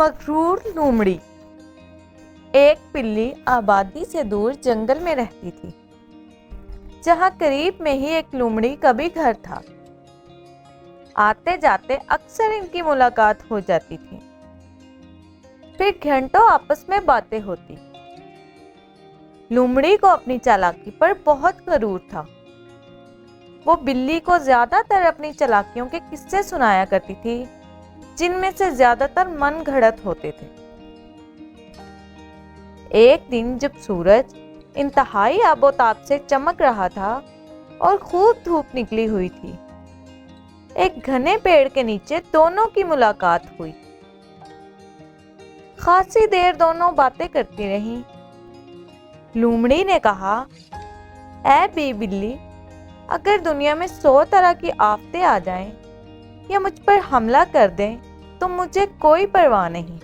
مغرور لومڑی۔ ایک بلی آبادی سے دور جنگل میں رہتی تھی، جہاں قریب میں ہی ایک لومڑی کا بھی گھر تھا۔ آتے جاتے اکثر ان کی ملاقات ہو جاتی تھی، پھر گھنٹوں آپس میں باتیں ہوتی۔ لومڑی کو اپنی چالاکی پر بہت غرور تھا۔ وہ بلی کو زیادہ تر اپنی چالاکیوں کے قصے سنایا کرتی تھی، جن میں سے زیادہ تر من گھڑت ہوتے تھے۔ ایک دن جب سورج انتہائی آب و تاب سے چمک رہا تھا اور خوب دھوپ نکلی ہوئی تھی، ایک گھنے پیڑ کے نیچے دونوں کی ملاقات ہوئی۔ خاصی دیر دونوں باتیں کرتی رہیں۔ لومڑی نے کہا، اے بی بلی، اگر دنیا میں 100 طرح کی آفتیں آ جائیں یا مجھ پر حملہ کر دیں تو مجھے کوئی پرواہ نہیں۔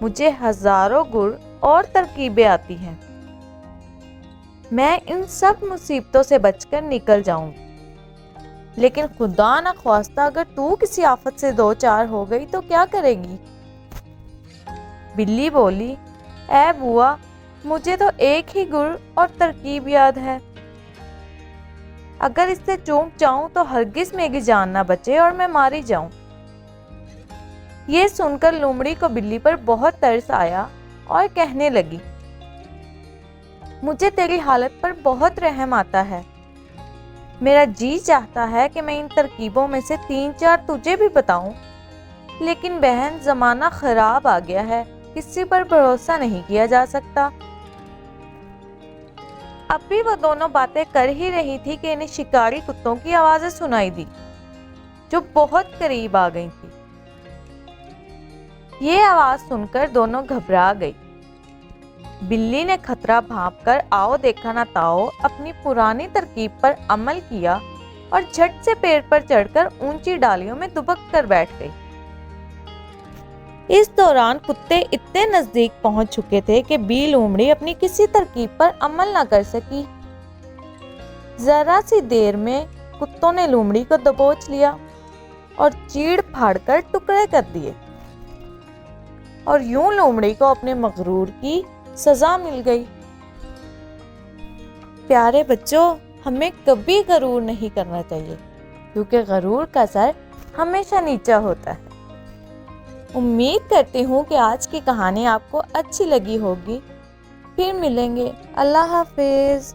مجھے ہزاروں گر اور ترکیبیں آتی ہیں، میں ان سب مصیبتوں سے بچ کر نکل جاؤں گی، لیکن خدا نخواستہ اگر تو کسی آفت سے دوچار ہو گئی تو کیا کرے گی؟ بلی بولی، اے بوا، مجھے تو ایک ہی گر اور ترکیب یاد ہے، اگر اس سے چوک جاؤں تو ہرگز میری جان نہ بچے اور میں ماری جاؤں۔ یہ سن کر لومڑی کو بلی پر بہت ترس آیا اور کہنے لگی، مجھے تیری حالت پر بہت رحم آتا ہے، میرا جی چاہتا ہے کہ میں ان ترکیبوں میں سے 3-4 تجھے بھی بتاؤں، لیکن بہن زمانہ خراب آ گیا ہے، کسی پر بھروسہ نہیں کیا جا سکتا۔ اب بھی وہ دونوں باتیں کر ہی رہی تھی کہ انہیں شکاری کتوں کی آوازیں سنائی دی، جو بہت قریب آ گئی تھی۔ یہ آواز سن کر دونوں گھبرا گئی۔ بلی نے خطرہ بھانپ کر آؤ دیکھا نہ تاؤ اپنی پرانی ترکیب پر عمل کیا اور جھٹ سے پیڑ پر چڑھ کر اونچی ڈالیوں میں دبک کر بیٹھ گئی۔ اس دوران کتے اتنے نزدیک پہنچ چکے تھے کہ بی لومڑی اپنی کسی ترکیب پر عمل نہ کر سکی۔ ذرا سی دیر میں کتوں نے لومڑی کو دبوچ لیا اور چیڑ پھاڑ کر ٹکڑے کر دیے، اور یوں لومڑی کو اپنے مغرور کی سزا مل گئی۔ پیارے بچوں، ہمیں کبھی غرور نہیں کرنا چاہیے، کیونکہ غرور کا سر ہمیشہ نیچا ہوتا ہے۔ امید کرتی ہوں کہ آج کی کہانی آپ کو اچھی لگی ہوگی۔ پھر ملیں گے۔ اللہ حافظ۔